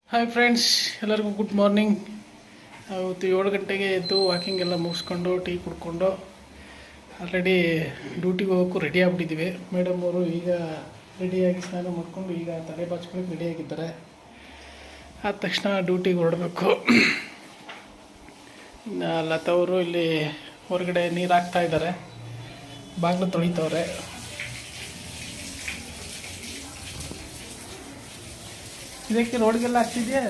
Hi friends, ಎಲ್ಲರಿಗೂ good morning. ಇವತ್ತು 7 ಗಂಟೆಗೆ ಎದ್ದು ವಾಕಿಂಗ್ ಎಲ್ಲ ಮುಗಿಸ್ಕೊಂಡು ಟೀ ಕುಡ್ಕೊಂಡು ಆಲ್ರೆಡಿ ಡ್ಯೂಟಿಗೆ ಹೋಗೋಕ್ಕೂ ರೆಡಿ ಆಗಿಬಿಟ್ಟಿದ್ದೀವಿ. ಮೇಡಮ್ ಅವರು ಈಗ ರೆಡಿಯಾಗಿ ಸ್ನಾನ ಮಾಡಿಕೊಂಡು ಈಗ ತಲೆ ಬಾಚ್ಕೊಳ್ಳೋಕೆ ರೆಡಿಯಾಗಿದ್ದಾರೆ. ಆದ ತಕ್ಷಣ ಡ್ಯೂಟಿಗೆ ಹೊರಡಬೇಕು. ಇನ್ನು ಲತವರು ಇಲ್ಲಿ ಹೊರಗಡೆ ನೀರು ಹಾಕ್ತಾ ಇದ್ದಾರೆ, ಬಾಗಿಲು ತೊಳಿತವ್ರೆ. ಇದಕ್ಕೆ ರೋಡ್ಗೆಲ್ಲ ಆಗ್ತಿದೆಯಾ?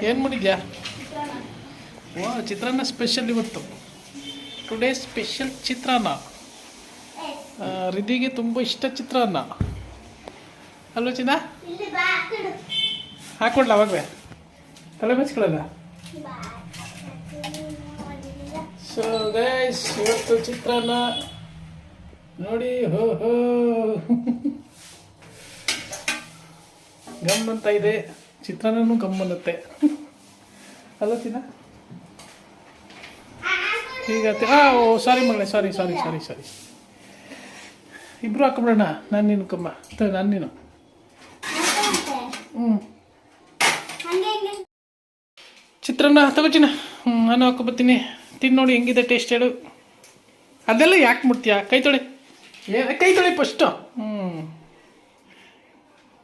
ಏನು ಮಾಡಿದ್ಯಾ? ಚಿತ್ರಾನ್ನ ಸ್ಪೆಷಲ್ ಇವತ್ತು. ಟುಡೇ ಸ್ಪೆಷಲ್ ಚಿತ್ರಾನ್ನ. ರಿದ್ದಿಗೆ ತುಂಬ ಇಷ್ಟ ಚಿತ್ರಾನ್ನ ಅಲ್ವ ಚಿನ್ನ? ಹಾಕೊಡ್ಲ ಅವಾಗಲೇ ತಲೆ ಬಚ್ಕೊಳ್ಳಲ್ಲ. ಸೊ ಗೈಸ್, ಇವತ್ತು ಚಿತ್ರಾನ್ನ ನೋಡಿ. ಹೋ ಹೋ ಗಮ್ ಅಂತ ಇದೆ, ಚಿತ್ರಾನ್ನೂ ಗಮ್ ಅನ್ನತ್ತೆ ಅಲ್ಲ ಚಿನ್ನ? ಈಗ ಸಾರಿ ಮಗಳೇ, ಸಾರಿ ಸಾರಿ ಸಾರಿ ಸಾರಿ ಇಬ್ರು ಹಾಕೊಂಬಿಡೋಣ. ನಾನು ನೀನು ಕಮ್ಮ, ನಾನು ನೀನು. ಚಿತ್ರಾನ್ನ ತಗೋಚಿನ, ನಾನು ಹಾಕೊಬತ್ತೀನಿ. ತಿನ್ನು ನೋಡಿ ಹೆಂಗಿದೆ ಟೇಸ್ಟ್, ಹೇಳು. ಅದೆಲ್ಲ ಯಾಕೆ ಮುಟ್ತೀಯಾ? ಕೈ ತೊಳಿ, ಕೈ ತೊಳಿ ಫಸ್ಟು.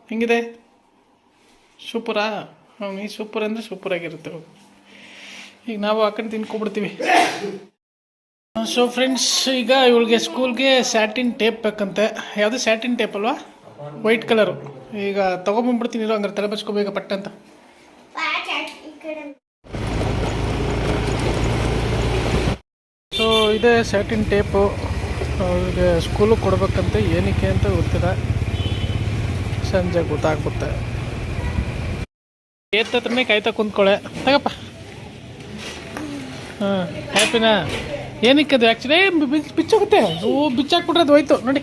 ಹೆಂಗಿದೆ? ಸೂಪರಾ? ನೀ ಸೂಪರ್ ಅಂದರೆ ಸೂಪರಾಗಿರುತ್ತೆ. ಈಗ ನಾವು ಹಾಕೊಂಡು ತಿನ್ಕೊಬಿಡ್ತೀವಿ. ಸೊ ಫ್ರೆಂಡ್ಸ್, ಈಗ ಇವಳಿಗೆ ಸ್ಕೂಲ್ಗೆ ಸ್ಯಾಟಿನ್ ಟೇಪ್ ಬೇಕಂತೆ. ಯಾವುದು ಸ್ಯಾಟಿನ್ ಟೇಪ್ ಅಲ್ವಾ? White colour. ಈಗ ತೊಗೊಂಬಂದ್ಬಿಡ್ತೀನಿ ಇರೋ, ಹಂಗಾರೆ ತಲೆ ಬಚ್ಕೋಬೇಕ ಪಟ್ಟ ಅಂತ. ಸೊ ಇದೇ ಸ್ಯಾಟಿನ್ ಟೇಪು. ಅವ್ರಿಗೆ ಸ್ಕೂಲಿಗೆ ಕೊಡ್ಬೇಕಂತೆ. ಏನಕ್ಕೆ ಅಂತ ಗೊತ್ತಿಲ್ಲ, ಸಂಜೆ ಗೊತ್ತಾಗ್ಬಿಡುತ್ತೆ. ಏತತ್ರನೇ ಕಾಯ್ತಾ ಕುಂತ್ಕೊಳ್ಳೆ. ತಗಪ್ಪ. ಹಾಂ, ಹ್ಯಾಪಿನಾ? ಏನಕ್ಕೆ ಅದು ಆ್ಯಕ್ಚುಲಿ ಬಿಚ್ಚೋಗುತ್ತೆ. ಬಿಚ್ಚಾಕ್ಬಿಟ್ರೆ ಅದು ಹೋಯ್ತು ನೋಡಿ.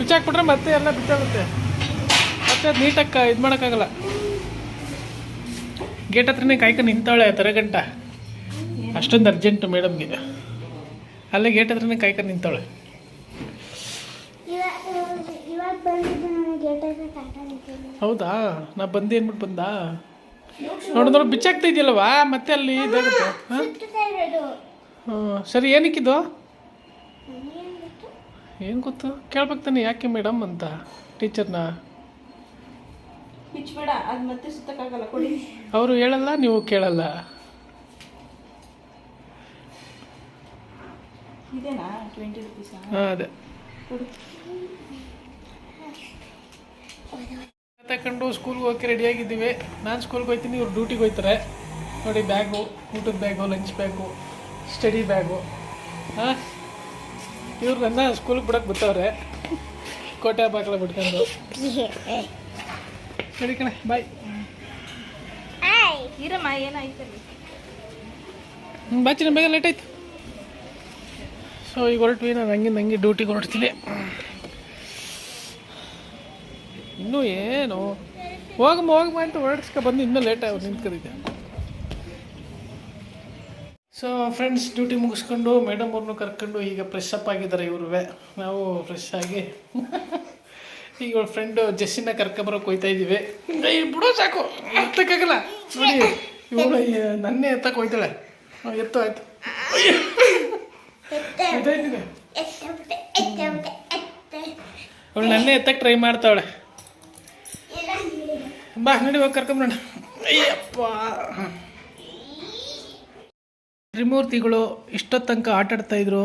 ಬಿಚ್ಚಾಕ್ಬಿಟ್ರೆ ಮತ್ತೆ ಎಲ್ಲ ಬಿಚ್ಚಾಗುತ್ತೆ, ಮತ್ತೆ ಅದು ನೀಟಾಗಿ ಇದು ಮಾಡೋಕ್ಕಾಗಲ್ಲ. ಗೇಟ್ ಹತ್ರನೇ ಕಾಯ್ಕೊಂಡು ನಿಂತಾಳೆ ತರಗಂಟ. ಅಷ್ಟೊಂದು ಅರ್ಜೆಂಟು ಮೇಡಮ್ಗೆ. ಅಲ್ಲೇ ಗೇಟ್ ಹತ್ರನೇ ಕಾಯ್ಕೊಂಡು ನಿಂತಾಳೆ. ಹೌದಾ? ನಾ ಬಂದು ಏನ್ಬಿಟ್ಟು ಬಂದ ನೋಡಿದ್ರೆ ಬಿಚ್ಚಾಕ್ತಾ ಇದೆಯಲ್ವಾ, ಮತ್ತೆ ಅಲ್ಲಿ ಇದಾಗುತ್ತೆ. ಹಾಂ ಸರಿ, ಏನಕ್ಕಿದು? ಏನು ಗೊತ್ತು? ಕೇಳ್ಬೇಕು ತಾನೆ ಯಾಕೆ ಮೇಡಮ್ ಅಂತ ಟೀಚರ್ನ. ಅವರು ಹೇಳಲ್ಲ, ನೀವು ಕೇಳಲ್ಲ. ಹಾಂ ಅದೇ ತಗೊಂಡು ಸ್ಕೂಲ್ಗೆ ಹೋಗಿ ರೆಡಿಯಾಗಿದ್ದೀವಿ. ನಾನು ಸ್ಕೂಲ್ಗೆ ಹೋಗ್ತೀನಿ, ಇವ್ರು ಡ್ಯೂಟಿಗೆ ಹೋಗ್ತಾರೆ. ನೋಡಿ ಬ್ಯಾಗು, ಊಟದ bag, lunch bag, study bag. ಹಾಂ, ಇವ್ರು ನನ್ನ ಸ್ಕೂಲ್ಗೆ ಬಿಡೋಕೆ ಬರ್ತಾವ್ರೆ, ಕೋಟೆ ಬಾಗಿಲ ಬಿಟ್ಕೊಂಡು. ಸರಿ ಕಣೆ, ಬಾಯ್. ಬಾಚಿನ ಬೇಗ ಲೇಟ್ ಆಯ್ತು. ಸೊ ಈಗ ಹೊರಟ್ವಿ. ನಾನು ಹಂಗೆ ಡ್ಯೂಟಿಗೆ ಹೊರಡ್ತೀನಿ. ಇನ್ನೂ ಏನು ಹೋಗಮ್ಮ ಅಂತ ಹೊರಡ್ಸ್ಕೊ ಬಂದು ಇನ್ನೂ ಲೇಟ್ ಆಗಿ ನಿಂತ್ಕೊಂಡಿದ್ದೆ. ಸೊ ಫ್ರೆಂಡ್ಸ್, ಡ್ಯೂಟಿ ಮುಗಿಸ್ಕೊಂಡು ಮೇಡಮ್ ಅವ್ರನ್ನೂ ಕರ್ಕೊಂಡು ಈಗ ಫ್ರೆಶ್ ಅಪ್ ಆಗಿದ್ದಾರೆ ಇವ್ರುವೆ. ನಾವು ಫ್ರೆಶ್ ಆಗಿ ಈಗ ಇವಳ ಫ್ರೆಂಡು ಜೆಸ್ಸಿನ ಕರ್ಕೊಬರೋಕೆ ಹೋಗ್ತಾ ಇದ್ದೀವಿ. ಬಿಡೋ ಸಾಕು, ಎತ್ತಕ್ಕಾಗಲ್ಲ ನೋಡಿ. ಇವಳು ನನ್ನೇ ಎತ್ತಕ್ಕೆ ಹೋಗ್ತಾಳೆ. ಎತ್ತು ಆಯ್ತು. ಅವಳು ನನ್ನೇ ಎತ್ತಕ್ಕೆ ಟ್ರೈ ಮಾಡ್ತಾವಳೆ. ಬಾ ನಡಿ, ಹೋಗಿ ಕರ್ಕೊಂಬರೋಣ. ಅಯ್ಯಪ್ಪ, ತ್ರಿಮೂರ್ತಿಗಳು ಇಷ್ಟೊತ್ತು ತನಕ ಆಟಾಡ್ತಾಯಿದ್ರು.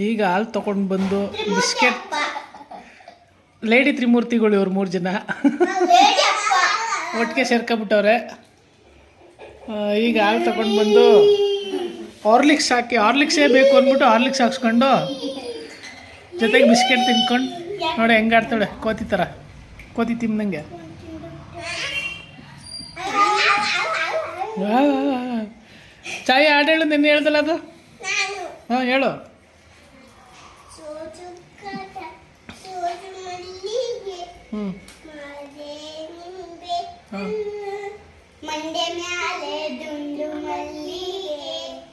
ಈಗ ಹಾಲು ತೊಗೊಂಡು ಬಂದು ಬಿಸ್ಕೆಟ್. ಲೇಡಿ ತ್ರಿಮೂರ್ತಿಗಳು ಇವ್ರು 3 ಜನ ಒಟ್ಟಿಗೆ ಸೇರ್ಕೊಬಿಟ್ಟವ್ರೆ. ಈಗ ಹಾಲು ತೊಗೊಂಡು ಬಂದು ಹಾರ್ಲಿಕ್ಸ್ ಹಾಕಿ, ಹಾರ್ಲಿಕ್ಸೇ ಬೇಕು ಅಂದ್ಬಿಟ್ಟು ಹಾರ್ಲಿಕ್ಸ್ ಹಾಕ್ಸ್ಕೊಂಡು ಜೊತೆಗೆ ಬಿಸ್ಕೆಟ್ ತಿನ್ಕೊಂಡು ನೋಡಿ ಹೆಂಗಾಡ್ತಾಳೆ ಕೋತಿ ಥರ. ಕೋತಿ ತಿನ್ನಂಗೆ. ಚಾಯ್ ಹಾಡು ಹೇಳು, ನಿನ್ನೆ ಹೇಳ್ದಲ್ಲ ಅದು. ಹಾಂ ಹೇಳು.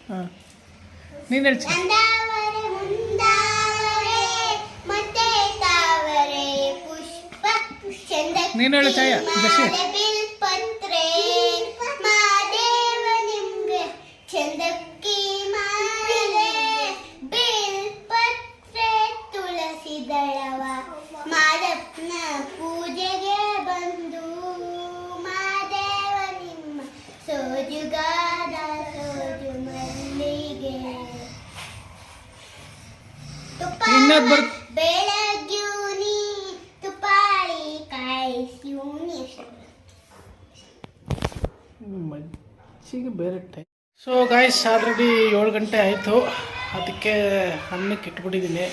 ಹಾಂ ನೀನು ಹೇಳ್ತಿ ನೀನು ಹೇಳು ಚಾಯ ಜಸಿ ಪೂಜೆಗೆ ಬಂದು ಮಾದೇವ ನಿಮ್ಮ ಸೋಜುಗಾದ ಸೋಜು ಮಲ್ಲಿಗೆ ಇನ್ನೊಂದು ಬರ್ ಬೆಳಗ್ಯೂನಿ ತುಪಾಳಿ ಕಾಯಿಸ್ಯೂನಿ ಮಜ್ಜಿಗೆ ಬೇರೆ ಟೈಮ್. ಸೊ ಗಾಯ್ಸ್ ಆಲ್ರೆಡಿ 7 ಗಂಟೆ ಆಯಿತು. ಅದಕ್ಕೆ ಅನ್ನಕ್ಕೆ ಇಟ್ಬಿಟ್ಟಿದ್ದೀನಿ.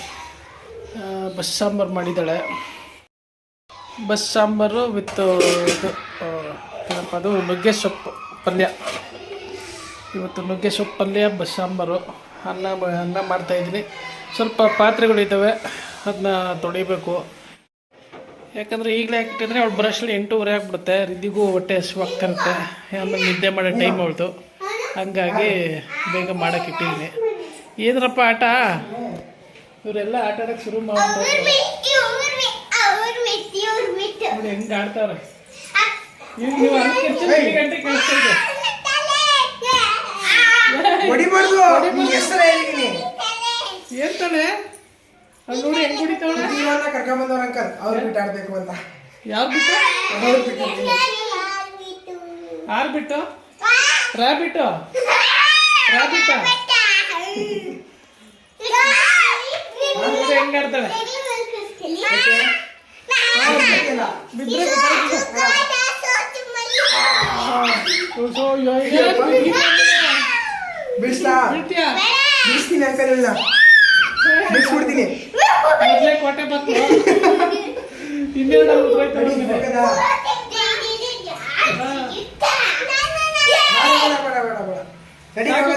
ಬಸ್ ಸಾಂಬಾರು ಮಾಡಿದ್ದಾಳೆ. ಬಸ್ ಸಾಂಬಾರು ವಿತ್ ಇದು ಏನಪ್ಪ ಅದು ನುಗ್ಗೆ ಸೊಪ್ಪು ಪಲ್ಯ. ಇವತ್ತು ನುಗ್ಗೆ ಸೊಪ್ಪು ಪಲ್ಯ ಬಸ್ ಸಾಂಬಾರು ಅನ್ನ ಮಾಡ್ತಾಯಿದ್ದೀನಿ. ಸ್ವಲ್ಪ ಪಾತ್ರೆಗಳಿದ್ದಾವೆ, ಅದನ್ನ ತೊಳಿಬೇಕು. ಯಾಕಂದರೆ ಈಗಲೇ ಹಾಕಿಟ್ಟಿದ್ರೆ ಅವಳು ಬರೋಷ್ಟರಲ್ಲಿ 8:30 ಆಗಿಬಿಡುತ್ತೆ. ರಿದ್ದಿಗೂ ಹೊಟ್ಟೆ ಹಸಿವಾಗ್ತಿರುತ್ತೆ, ಆಮೇಲೆ ನಿದ್ದೆ ಮಾಡೋ ಟೈಮ್ ಅವಳ್ದು. ಹಂಗಾಗಿ ಬೇಗ ಮಾಡೋಕೆ ಇಟ್ಟಿದ್ದೀನಿ. ಏನ್ರಪ್ಪ ಆಟ? ಇವರೆಲ್ಲ ಆಟ ಆಡೋಕ್ಕೆ ಶುರು ಮಾಡ್ತಾರೆ. ನೋಡಿ ಹೆಂಗೆ ಆಡ್ತಾವ್ರೆ. ಈಗ ನೀವು 10 ಗಂಟೆ ಕಳಿಸ್ತಾ ಇದೆ. ಏನ್ ತಾನೆ ಅವ್ರು ನೋಡಿ ಹೆಂಗ್ ಕುಡಿತಾವಳೆ. ಕರ್ಕೊಂಬಂದವ್ರ ಅಂಕಲ್ ಅವ್ರು ಬಿಟ್ಟು ಆಡ್ಬೇಕು ಅಂತ. ಯಾರು ಬಿಟ್ಟು? ಯಾರು ಬಿಟ್ಟು? ರಾಬಿಟ್ಟು ಹೆಂಗ್ ಆಡ್ತಾಳೆ. ಬಿಡಿಸ್ಲಾ? ಬಿಡ್ತೀಯಾ? ಬಿಡಿಸ್ತೀನಿ ಅಂಕಲ್, ಇಲ್ಲ ಬಿಡಿಸ್ಬಿಡ್ತೀನಿ. ಮೊದಲೇ ಕೋಟೆ ಬಂತು. ಇನ್ನೆರಡು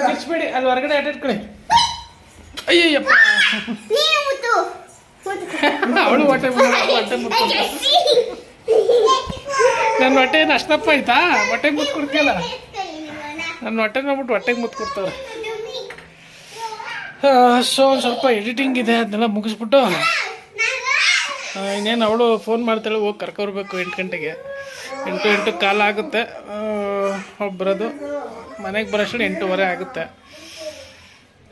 ಕಿಚ್ಬೇಡಿ, ಅಲ್ಲಿ ಹೊರಗಡೆ ಅಡ್ಡಾಡ್ಕೊಳ್ಳಿ. ಅಯ್ಯಯ್ಯಪ್ಪ, ಅವಳು ಹೊಟ್ಟೆ ಮುಟ್ಕೊಂಡು ನನ್ನ ಹೊಟ್ಟೆ ಏನು ಅಷ್ಟಪ್ಪ ಆಯ್ತಾ? ಹೊಟ್ಟೆಗೆ ಮುತ್ತು ಕೊಡ್ತೀಯಲ್ಲ. ನನ್ನ ಹೊಟ್ಟೆ ನೋಡ್ಬಿಟ್ಟು ಹೊಟ್ಟೆಗೆ ಮುತ್ತು ಕೊಡ್ತಾವ್ರೆ. ಸೊ ಒಂದು ಸ್ವಲ್ಪ ಎಡಿಟಿಂಗ್ ಇದೆ, ಅದನ್ನೆಲ್ಲ ಮುಗಿಸ್ಬಿಟ್ಟು ಇನ್ನೇನು ಅವಳು ಫೋನ್ ಮಾಡ್ತಾಳೆ, ಹೋಗಿ ಕರ್ಕೊಬರ್ಬೇಕು 8 ಗಂಟೆಗೆ. 8 ಕಾಲ ಆಗುತ್ತೆ ಬರೋದು. ಮನೆಗೆ ಬರೋಷ್ಟು 8:30 ಆಗುತ್ತೆ.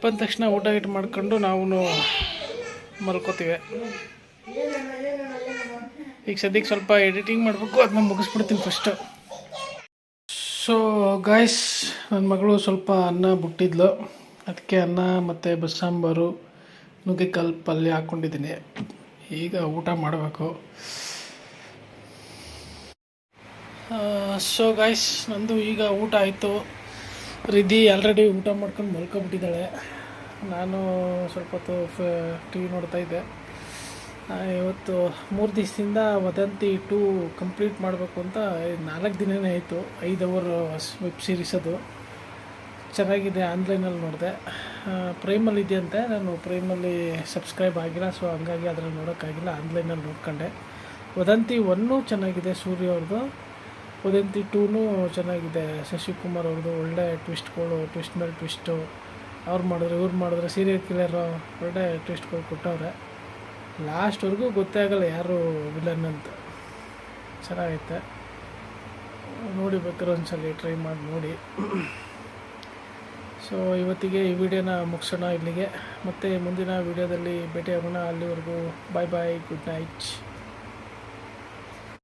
ಬಂದ ತಕ್ಷಣ ಊಟ ಗೀಟ ಮಾಡ್ಕೊಂಡು ನಾವು ಮಲ್ಕೋತೀವಿ. ಈಗ ಸದ್ಯಕ್ಕೆ ಸ್ವಲ್ಪ ಎಡಿಟಿಂಗ್ ಮಾಡಬೇಕು, ಅದನ್ನ ಮುಗಿಸ್ಬಿಡ್ತೀನಿ ಫಸ್ಟು. ಸೊ ಗಾಯ್ಸ್, ನನ್ನ ಮಗಳು ಸ್ವಲ್ಪ ಅನ್ನ ಬಿಟ್ಟಿದ್ಲು, ಅದಕ್ಕೆ ಅನ್ನ ಮತ್ತು ಬಸ್ ಸಾಂಬಾರು ನುಗ್ಗೆಕಾಳು ಪಲ್ಯ ಹಾಕ್ಕೊಂಡಿದ್ದೀನಿ. ಈಗ ಊಟ ಮಾಡಬೇಕು. ಸೊ ಗಾಯ್ಸ್, ನಂದು ಈಗ ಊಟ ಆಯಿತು. ರಿದ್ದಿ ಆಲ್ರೆಡಿ ಊಟ ಮಾಡ್ಕೊಂಡು ಮಲ್ಕೊಬಿಟ್ಟಿದ್ದಾಳೆ. ನಾನು ಸ್ವಲ್ಪ ಹೊತ್ತು ಟಿ ವಿ ನೋಡ್ತಾಯಿದ್ದೆ. ಇವತ್ತು 3 ದಿವಸದಿಂದ ವದಂತಿ 2 ಕಂಪ್ಲೀಟ್ ಮಾಡಬೇಕು ಅಂತ 4 ದಿನವೇ ಆಯಿತು. 5 ಅವರ್ ವೆಬ್ ಸೀರೀಸ್ ಅದು ಚೆನ್ನಾಗಿದೆ. ಆನ್ಲೈನಲ್ಲಿ ನೋಡಿದೆ, ಪ್ರೈಮಲ್ಲಿ ಇದೆಯಂತೆ. ನಾನು ಪ್ರೈಮಲ್ಲಿ ಸಬ್ಸ್ಕ್ರೈಬ್ ಆಗಿಲ್ಲ, ಸೊ ಹಂಗಾಗಿ ಅದರಲ್ಲಿ ನೋಡೋಕ್ಕಾಗಿಲ್ಲ. ಆನ್ಲೈನಲ್ಲಿ ನೋಡ್ಕೊಂಡೆ. ವದಂತಿ 1 ಚೆನ್ನಾಗಿದೆ, ಸೂರ್ಯ ಅವ್ರದ್ದು. ವದಂತಿ 2 ಚೆನ್ನಾಗಿದೆ, ಶಶಿಕುಮಾರ್ ಅವ್ರದ್ದು. ಒಳ್ಳೆ ಟ್ವಿಸ್ಟ್ಗಳು, ಟ್ವಿಸ್ಟ್ ಮೇಲೆ ಟ್ವಿಸ್ಟು. ಅವ್ರು ಮಾಡಿದ್ರೆ ಇವ್ರು ಮಾಡಿದ್ರೆ ಸೀರಿಯಲ್ ಕಿಲ್ಲರು ಒಳ್ಳೆ ಟ್ವಿಸ್ಟ್ಗಳು ಕೊಟ್ಟವ್ರೆ. ಲಾಸ್ಟ್ವರೆಗೂ ಗೊತ್ತೇ ಆಗಲ್ಲ ಯಾರು ವಿಲನ್ ಅಂತ. ಚೆನ್ನಾಗೈತೆ, ನೋಡಿ ಬೇಕಾದ್ರೆ ಒಂದ್ಸಲ ಟ್ರೈ ಮಾಡಿ ನೋಡಿ. ಸೊ ಇವತ್ತಿಗೆ ಈ ವಿಡಿಯೋನ ಮುಗಿಸೋಣ ಇಲ್ಲಿಗೆ. ಮತ್ತು ಮುಂದಿನ ವಿಡಿಯೋದಲ್ಲಿ ಭೇಟಿಯಾಗೋಣ. ಅಲ್ಲಿವರೆಗೂ ಬಾಯ್ ಬಾಯ್, ಗುಡ್ ನೈಟ್.